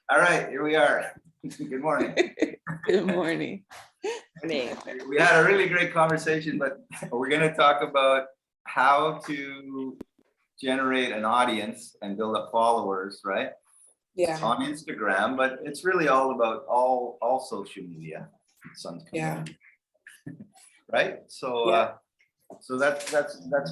All right, here we are. Good morning. Good morning. We had a really great conversation, but we're going to talk about how to generate an audience and build up followers, right? Yeah. On Instagram, but it's really all about all social media. Sun's coming Yeah. in, right? So Yeah. so that's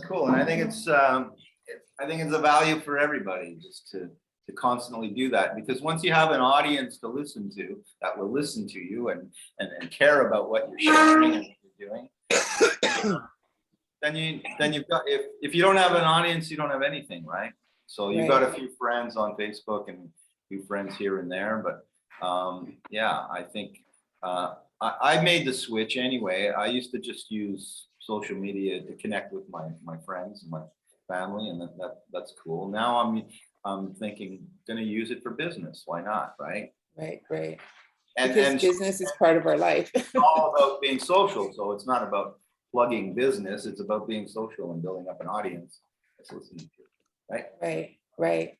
cool, and I think it's a value for everybody just to constantly do that, because once you have an audience to listen to that will listen to you and care about what you're sharing and what you're doing, then you've got, if you don't have an audience, you don't have anything, right? So you've got a few friends on Facebook and a few friends here and there, but yeah, I think I made the switch anyway. I used to just use social media to connect with my friends and my family, and that's cool. Now I'm thinking, going to use it for business. Why not, right? Right. And business is part of our life. It's all about being social, so it's not about plugging business. It's about being social and building up an audience that's listening to you, right? Right.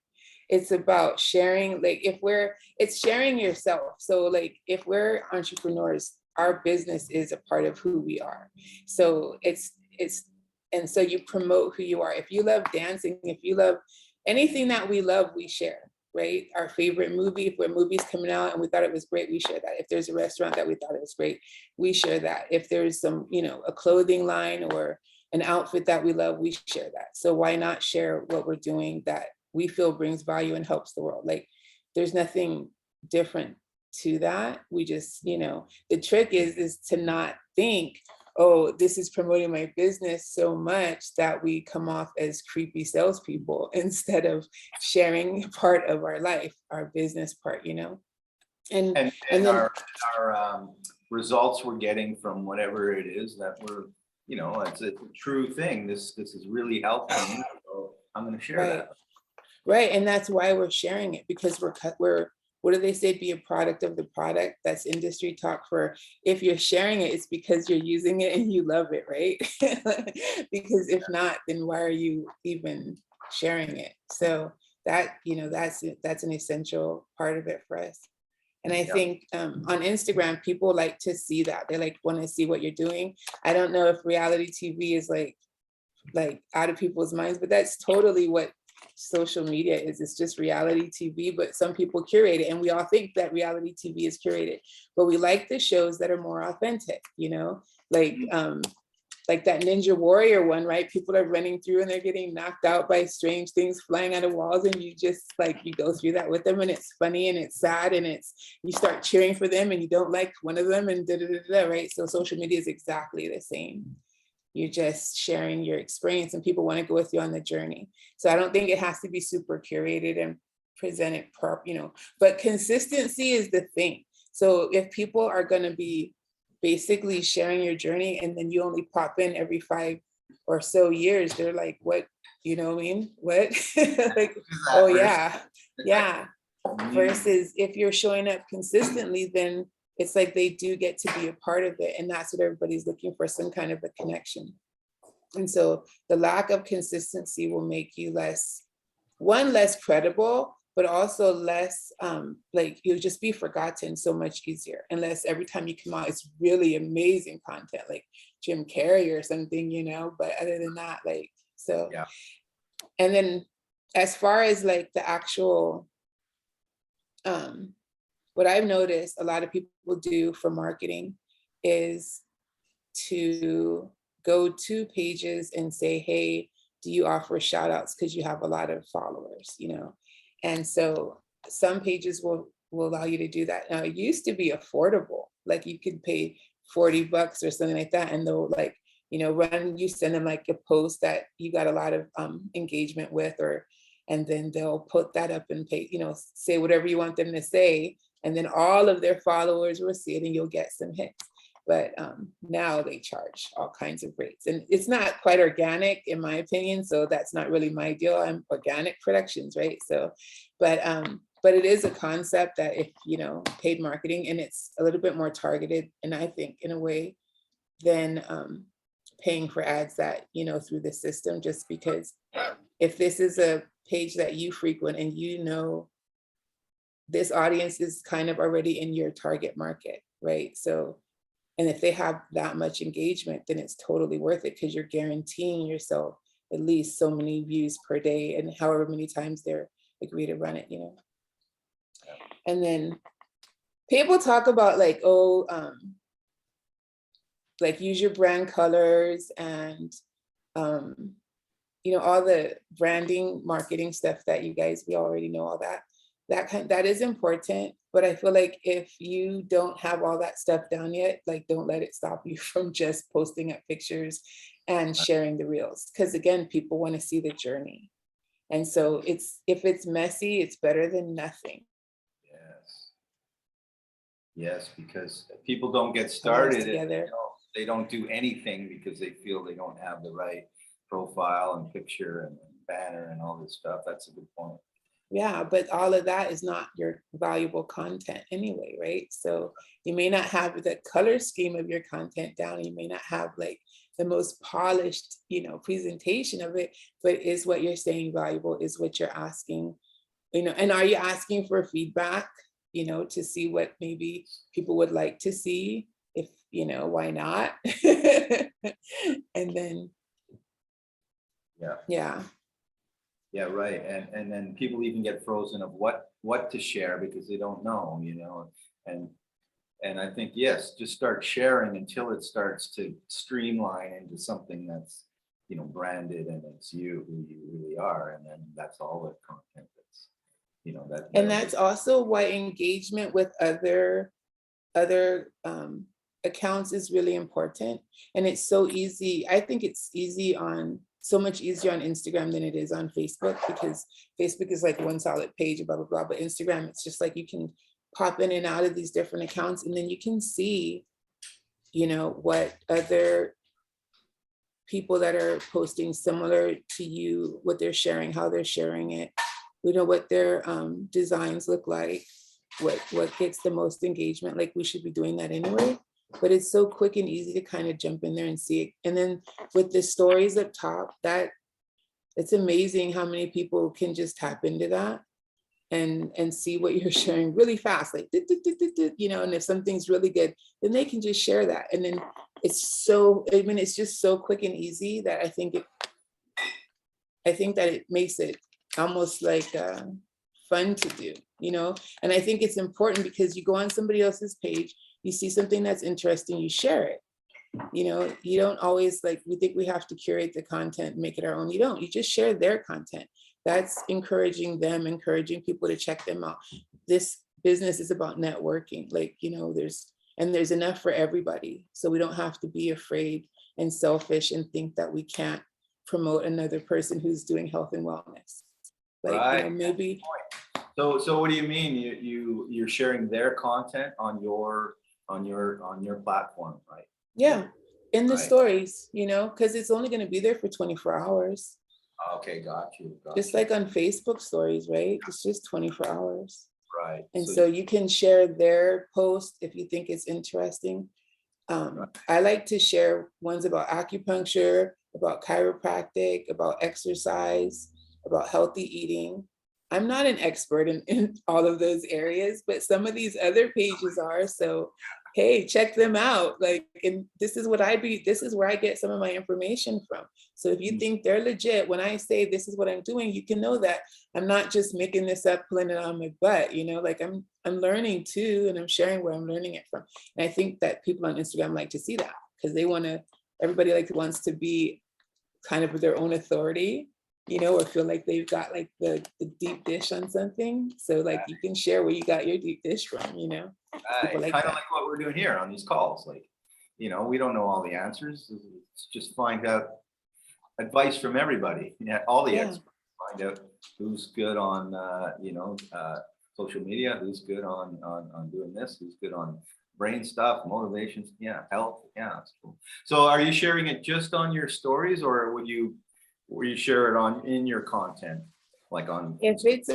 It's about sharing, like it's sharing yourself. So like if we're entrepreneurs, our business is a part of who we are. So and so you promote who you are. If you love dancing, if you love anything that we love, we share, right? Our favorite movie, if a movie's coming out and we thought it was great, we share that. If there's a restaurant that we thought it was great, we share that. If there's some, a clothing line or an outfit that we love, we share that. So why not share what we're doing that we feel brings value and helps the world? Like there's nothing different to that. We just, the trick is to not think, oh, this is promoting my business so much that we come off as creepy salespeople instead of sharing part of our life, our business part, And then our results we're getting from whatever it is that we're, it's a true thing. This is really helping me, so I'm going to share that. Right, and that's why we're sharing it, because we're what do they say? Be a product of the product. That's industry talk for, if you're sharing it, it's because you're using it and you love it, right? Because if not, then why are you even sharing it? So that, that's an essential part of it for us. And I think on Instagram, people like to see that. They like want to see what you're doing. I don't know if reality TV is like out of people's minds, but that's totally what social media is. It's just reality TV, but some people curate it, and we all think that reality TV is curated, but we like the shows that are more authentic, like that Ninja Warrior one, right? People are running through and they're getting knocked out by strange things flying out of walls, and you just you go through that with them, and it's funny and it's sad, and you start cheering for them and you don't like one of them, and right? So social media is exactly the same. You're just sharing your experience and people want to go with you on the journey. So I don't think it has to be super curated and presented but consistency is the thing. So if people are going to be basically sharing your journey and then you only pop in every 5 or so years, they're like, what, you know what I mean? What? Like, oh yeah. Versus if you're showing up consistently, then it's like they do get to be a part of it. And that's what everybody's looking for, some kind of a connection. And so the lack of consistency will make you less credible, but also less, you'll just be forgotten so much easier, unless every time you come out, it's really amazing content, like Jim Carrey or something, but other than that, yeah. And then as far as the actual, what I've noticed a lot of people do for marketing is to go to pages and say, hey, do you offer shout outs? Because you have a lot of followers, And so some pages will allow you to do that. Now it used to be affordable. Like you could pay $40 or something like that. And they'll you send them a post that you got a lot of engagement with, and then they'll put that up and pay, say whatever you want them to say. And then all of their followers will see it and you'll get some hits. But now they charge all kinds of rates, and it's not quite organic in my opinion. So that's not really my deal. I'm organic productions, right? So, but it is a concept that if, paid marketing, and it's a little bit more targeted, and I think in a way than paying for ads that, through the system, just because if this is a page that you frequent and this audience is kind of already in your target market, right? So, and if they have that much engagement, then it's totally worth it because you're guaranteeing yourself at least so many views per day and however many times they're agree to run it, you know? And then people talk about like, oh, like use your brand colors and, you know, all the branding, marketing stuff that you guys, we already know all that. That is important, but I feel like if you don't have all that stuff down yet, like don't let it stop you from just posting up pictures and sharing the reels. Because again, people want to see the journey. And so if it's messy, it's better than nothing. Yes. Yes, because people don't get All started and together. they don't do anything because they feel they don't have the right profile and picture and banner and all this stuff. That's a good point. Yeah, but all of that is not your valuable content anyway, right? So you may not have the color scheme of your content down. You may not have like the most polished, you know, presentation of it, but is what you're saying valuable? Is what you're asking, you know, and are you asking for feedback, you know, to see what maybe people would like to see? If, you know, why not? And then, Yeah. yeah. Yeah, right. And then people even get frozen of what to share because they don't know, you know. And I think yes, just start sharing until it starts to streamline into something that's, you know, branded and it's you who you really are, and then that's all the content that's, you know, that. And that's also why engagement with other accounts is really important. And it's so easy. I think it's so much easier on Instagram than it is on Facebook, because Facebook is like one solid page, blah, blah, blah. But Instagram, it's just like you can pop in and out of these different accounts, and then you can see, you know, what other people that are posting similar to you, what they're sharing, how they're sharing it, you know, what their designs look like, what gets the most engagement. Like we should be doing that anyway, but it's so quick and easy to kind of jump in there and see it. And then with the stories up top, that it's amazing how many people can just tap into that and see what you're sharing really fast, like you know. And if something's really good, then they can just share that. And then it's so, I mean, it's just so quick and easy that I think that it makes it almost like fun to do, you know. And I think it's important because you go on somebody else's page, you see something that's interesting, you share it. You know, you don't always, like, we think we have to curate the content, make it our own. You don't, you just share their content. That's encouraging them, encouraging people to check them out. This business is about networking, like, you know, there's enough for everybody. So we don't have to be afraid and selfish and think that we can't promote another person who's doing health and wellness. Like, right. You know, maybe. So what do you mean? You're sharing their content on your platform, right? Yeah, in the Right. stories, you know, because it's only going to be there for 24 hours. Okay, got you. Just like on Facebook stories, right? It's just 24 hours. Right. And so you can share their post if you think it's interesting. I like to share ones about acupuncture, about chiropractic, about exercise, about healthy eating. I'm not an expert in all of those areas, but some of these other pages are. So, hey, check them out. Like, and this is where I get some of my information from. So if you think they're legit, when I say this is what I'm doing, you can know that I'm not just making this up, pulling it on my butt, you know, like I'm learning too, and I'm sharing where I'm learning it from. And I think that people on Instagram like to see that because everybody like wants to be kind of their own authority, you know, or feel like they've got like the deep dish on something. So like you can share where you got your deep dish from, you know. Right. Kind of like what we're doing here on these calls. Like, you know, we don't know all the answers. It's just find out advice from everybody, all the experts. Find out who's good on, social media, who's good on doing this, who's good on brain stuff, motivations, health. Yeah, that's cool. So are you sharing it just on your stories, or will you share it in your content? Like on, if it's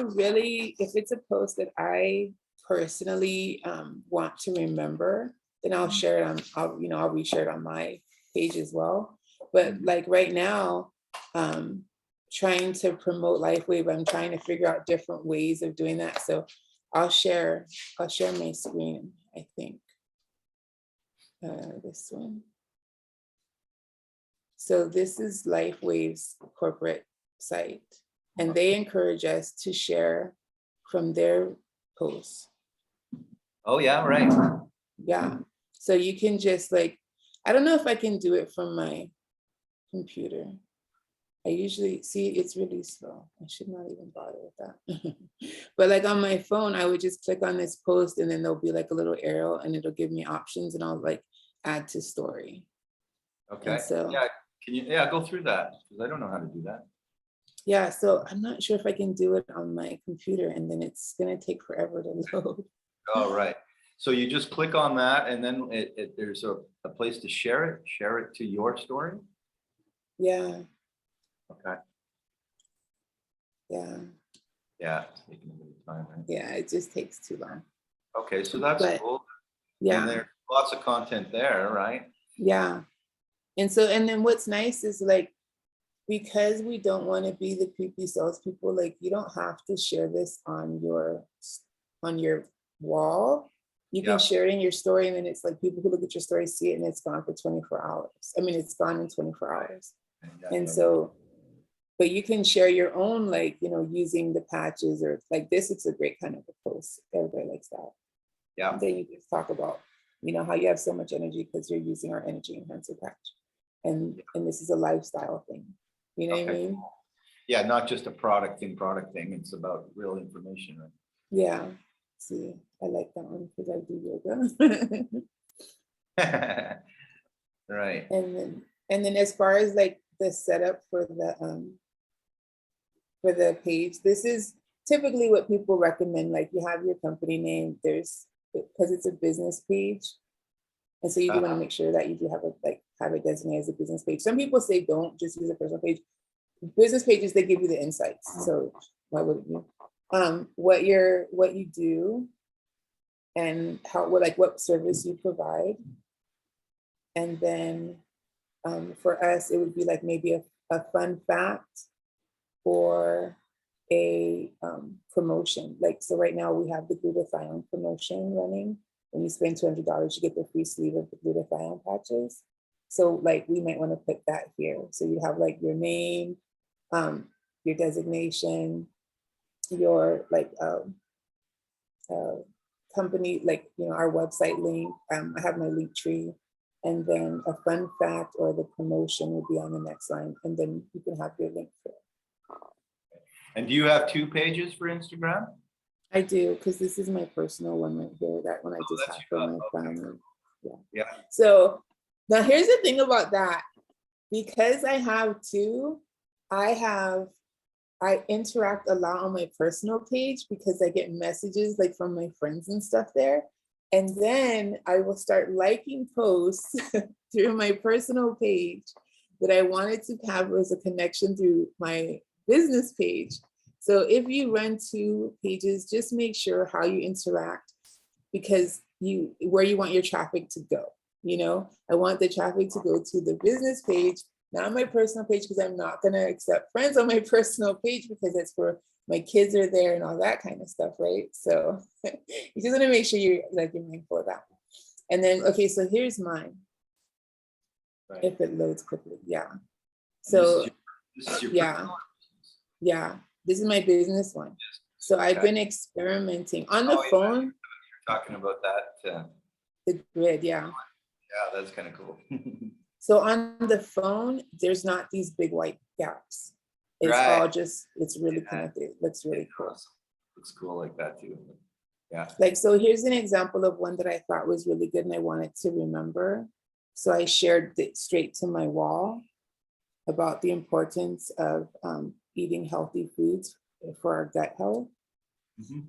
a post that I personally want to remember, then I'll share it I'll reshare it on my page as well. But like right now, trying to promote LifeWave, I'm trying to figure out different ways of doing that. So I'll share my screen, I think. This one. So this is LifeWave's corporate site, and they encourage us to share from their posts. Oh, yeah, right. Yeah. So you can just like, I don't know if I can do it from my computer. I usually see it's really slow. I should not even bother with that. But like on my phone, I would just click on this post and then there'll be like a little arrow and it'll give me options and I'll like add to story. Okay. And so, yeah. Can you, go through that? Because I don't know how to do that. yeah, so I'm not sure if I can do it on my computer and then it's gonna take forever to load. Oh, right. So you just click on that and then there's a place to share it to your story. Yeah, Okay. yeah, Yeah, it's taking a bit of time, right? yeah, it just takes too long. Okay, so that's But cool. yeah, And there's lots of content there, right? yeah. And so, and then what's nice is like, because we don't want to be the creepy salespeople, like you don't have to share this on your wall. You can Yeah. share it in your story, and then it's like people who look at your story see it and it's gone for 24 hours. I mean, it's gone in 24 hours. And so, but you can share your own, like, you know, using the patches or like this, it's a great kind of a post. Everybody likes that. Yeah. And then you just talk about, you know, how you have so much energy because you're using our energy enhancer patch. And this is a lifestyle thing. You know what I mean? Yeah, not just a product thing. It's about real information, right? Yeah. See, I like that one because I do yoga. Right. And then as far as like the setup for the page, this is typically what people recommend. Like you have your company name, there's, because it's a business page. And so you do want to make sure that you do have it designated as a business page. Some people say don't just use a personal page. Business pages, they give you the insights. So why wouldn't you? What you do and what service you provide. And then for us, it would be like maybe a fun fact or a promotion. Like, so right now we have the glutathione promotion running. When you spend $200, you get the free sleeve of the glutathione patches. So like we might want to put that here. So you have like your name, your designation, your like company, like, you know, our website link. I have my link tree, and then a fun fact or the promotion will be on the next line, and then you can have your link for it. And do you have 2 pages for Instagram? I do, because this is my personal one right here, that one I just have for my family. Yeah. So now here's the thing about that. Because I have 2, I interact a lot on my personal page because I get messages like from my friends and stuff there. And then I will start liking posts through my personal page that I wanted to have as a connection through my business page. So if you run 2 pages, just make sure how you interact, because where you want your traffic to go. You know, I want the traffic to go to the business page, not my personal page, because I'm not going to accept friends on my personal page because it's where my kids are there and all that kind of stuff, right? So you just want to make sure you're mindful of that. And then, okay, so here's mine. Right. If it loads quickly, yeah. So this is your yeah, this is my business one. So I've been experimenting on the phone. You're talking about that. The grid, yeah. Yeah, that's kind of cool. So on the phone, there's not these big white gaps. It's all just, it's really connected. It looks really cool. It's cool like that too. Yeah. Like, so here's an example of one that I thought was really good and I wanted to remember. So I shared it straight to my wall about the importance of eating healthy foods for our gut health. Mm-hmm.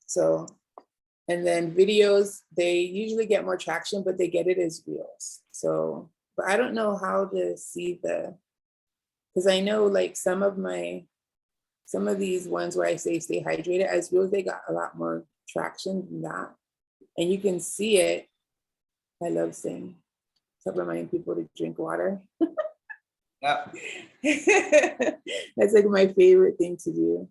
So, and then videos, they usually get more traction, but they get it as reels. So, but I don't know how to see because I know like some of these ones where I say stay hydrated, as reels, they got a lot more traction than that. And you can see it. I love saying, stop reminding people to drink water. Yeah. That's like my favorite thing to do.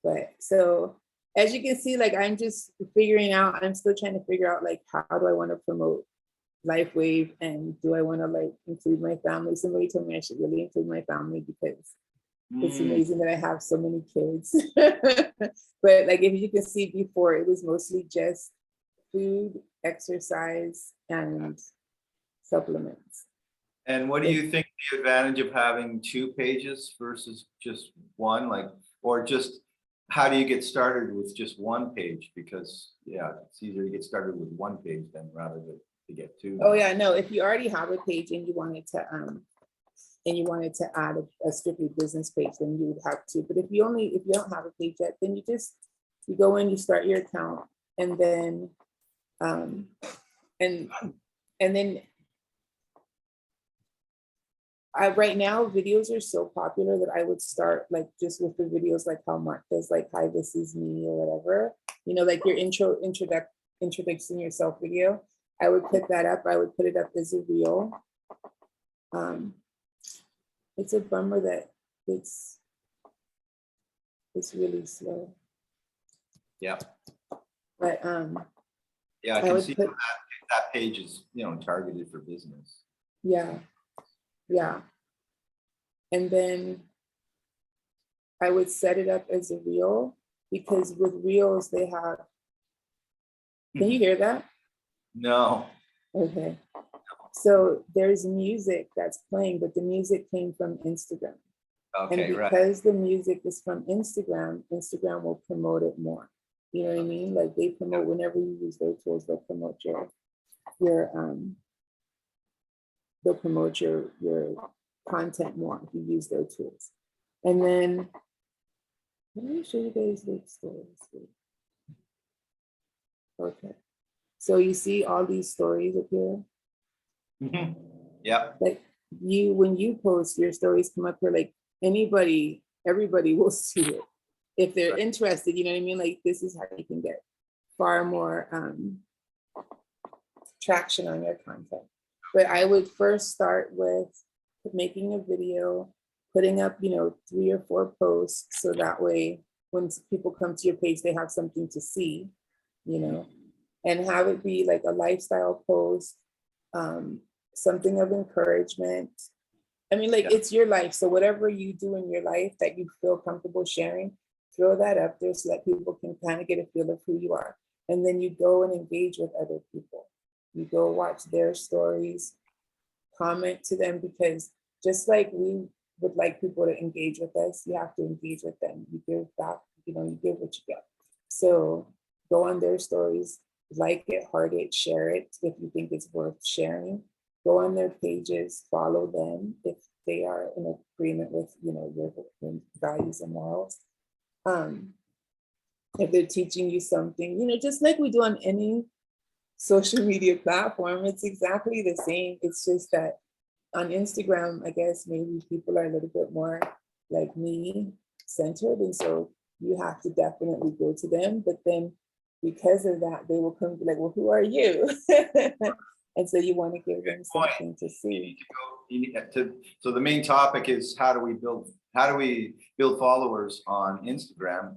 But so as you can see, like I'm just figuring out, I'm still trying to figure out like how do I want to promote LifeWave, and do I want to like include my family? Somebody told me I should really include my family because it's amazing that I have so many kids. But like if you can see before, it was mostly just food, exercise, and supplements. And what do you think the advantage of having 2 pages versus just one, like, or just how do you get started with just 1 page? Because yeah, it's easier to get started with 1 page than rather than to get 2. Oh yeah, no, if you already have a page and you wanted to add a strictly business page, then you would have to. But if you don't have a page yet, then you go in, you start your account, and then and then right now videos are so popular that I would start like just with the videos like how Mark does, like hi, this is me, or whatever, you know, like your introducing yourself video. I would put that up. I would put it up as a reel. It's a bummer that it's really slow. Yeah. But yeah, I can see that page is, you know, targeted for business. Yeah. Yeah. And then I would set it up as a reel, because with reels they have, can you hear that? No. Okay. So there's music that's playing, but the music came from Instagram. Okay, and because the music is from Instagram, Instagram will promote it more. You know what I mean? Like they promote, whenever you use their tools, they'll promote your content more if you use their tools. And then let me show you guys the stories. Okay. So you see all these stories up here? Mhm. Yeah. Like when you post, your stories come up here, like everybody will see it. If they're interested, you know what I mean? Like this is how you can get far more traction on your content. But I would first start with making a video, putting up, 3 or 4 posts, so that way when people come to your page, they have something to see, and have it be like a lifestyle post, something of encouragement. I mean, like it's your life. So whatever you do in your life that you feel comfortable sharing, throw that up there so that people can kind of get a feel of who you are. And then you go and engage with other people. You go watch their stories, comment to them, because just like we would like people to engage with us, you have to engage with them. You give back, you give what you get. So go on their stories, like it, heart it, share it if you think it's worth sharing. Go on their pages, follow them if they are in agreement with your values and morals. If they're teaching you something, just like we do on any social media platform, it's exactly the same. It's just that on Instagram, I guess maybe people are a little bit more like me centered, and so you have to definitely go to them. But then because of that, they will come to like, well, who are you? And so you want to give them something to see. So the main topic is how do we build followers on Instagram,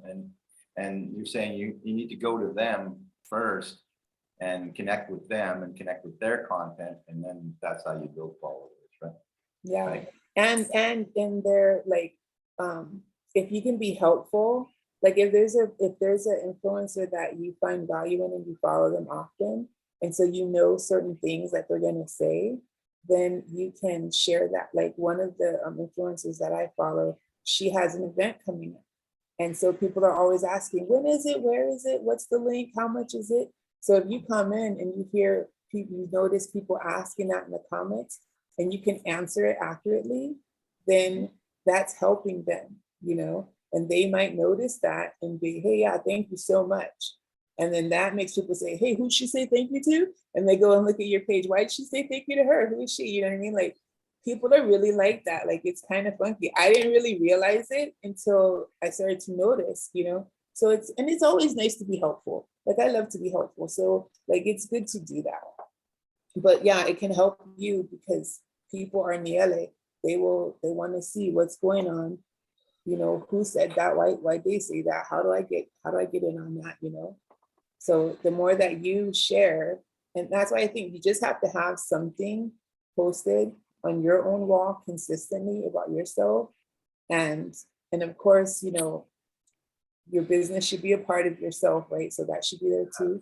and you're saying you need to go to them first and connect with them and connect with their content, and then that's how you build followers, right? Yeah. Right. And in their like, if you can be helpful, like if there's an influencer that you find value in and you follow them often, and so certain things that they're going to say, then you can share that. Like one of the influencers that I follow, she has an event coming up. And so people are always asking, when is it? Where is it? What's the link? How much is it? So if you come in and you hear people, you notice people asking that in the comments, and you can answer it accurately, then that's helping them, and they might notice that and be, hey, yeah, thank you so much. And then that makes people say, hey, who'd she say thank you to? And they go and look at your page. Why did she say thank you to her? Who is she? You know what I mean? Like people are really like that. Like it's kind of funky. I didn't really realize it until I started to notice, So it's always nice to be helpful. Like I love to be helpful. So like it's good to do that. But yeah, it can help you because people are niele. They want to see what's going on. you know, who said that? Why they say that? How do I get in on that? You know? So the more that you share, and that's why I think you just have to have something posted on your own wall consistently about yourself. And of course, you know, your business should be a part of yourself, right? So that should be there too.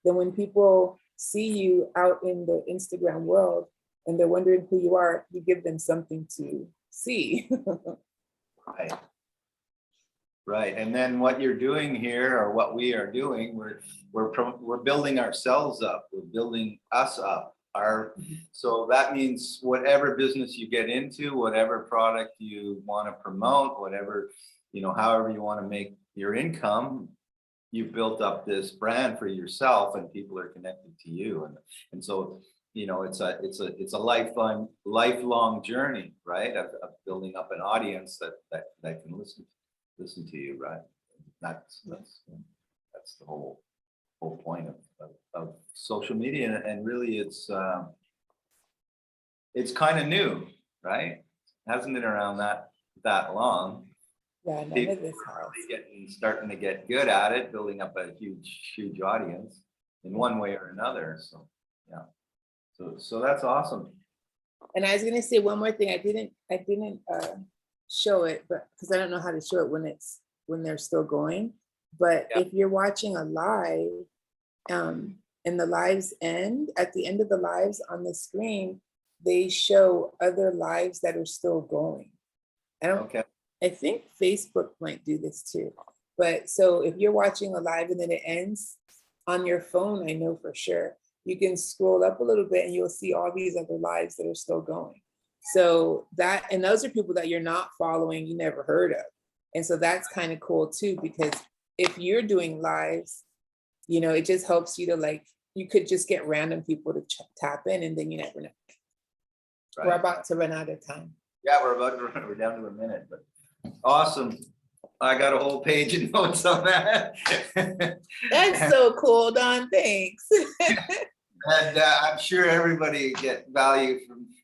Then when people see you out in the Instagram world and they're wondering who you are, you give them something to see. Right. Right. And then what you're doing here, or what we are doing, we're building ourselves up. We're building us up. So that means whatever business you get into, whatever product you want to promote, whatever, you know, however you want to make your income, you've built up this brand for yourself, and people are connected to you. And so, you know, it's a lifelong journey, right? Of building up an audience that can listen to you, right? That's the whole point of social media. And really it's kind of new, right? Hasn't been around that long. Yeah, none People of this are really starting to get good at it, building up a huge audience in one way or another. So yeah, so that's awesome. And I was gonna say one more thing. I didn't show it, but because I don't know how to show it when they're still going. But Yeah. if you're watching a live, and the lives end, at the end of the lives on the screen, they show other lives that are still going. Okay. I think Facebook might do this too. But so if you're watching a live and then it ends on your phone, I know for sure, you can scroll up a little bit and you'll see all these other lives that are still going. So that, and those are people that you're not following, you never heard of. And so that's kind of cool too, because if you're doing lives, you know, it just helps you to, like, you could just get random people to tap in, and then you never know. Right. We're about to run out of time. Yeah, we're down to a minute, but awesome. I got a whole page of notes on that. That's so cool, Don. Thanks. And I'm sure everybody get value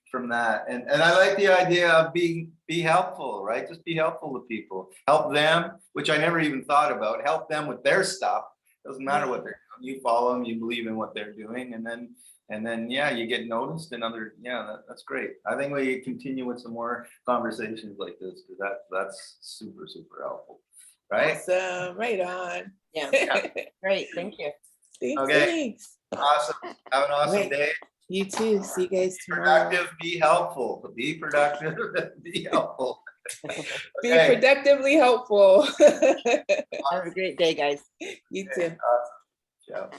from that. And I like the idea of be helpful, right? Just be helpful to people. Help them, which I never even thought about. Help them with their stuff. Doesn't matter what they're doing. You follow them, you believe in what they're doing, and then yeah, you get noticed. And that's great. I think we continue with some more conversations like this, because that's super helpful, right? Awesome. Right on. Yeah. Great. Thank you. Thanks. Okay. Thanks. Awesome. Have an awesome day. You too. See you guys tomorrow. Productive, be helpful. Be productive, be helpful. Be productively helpful. Have a great day, guys. You too. Awesome. Ciao.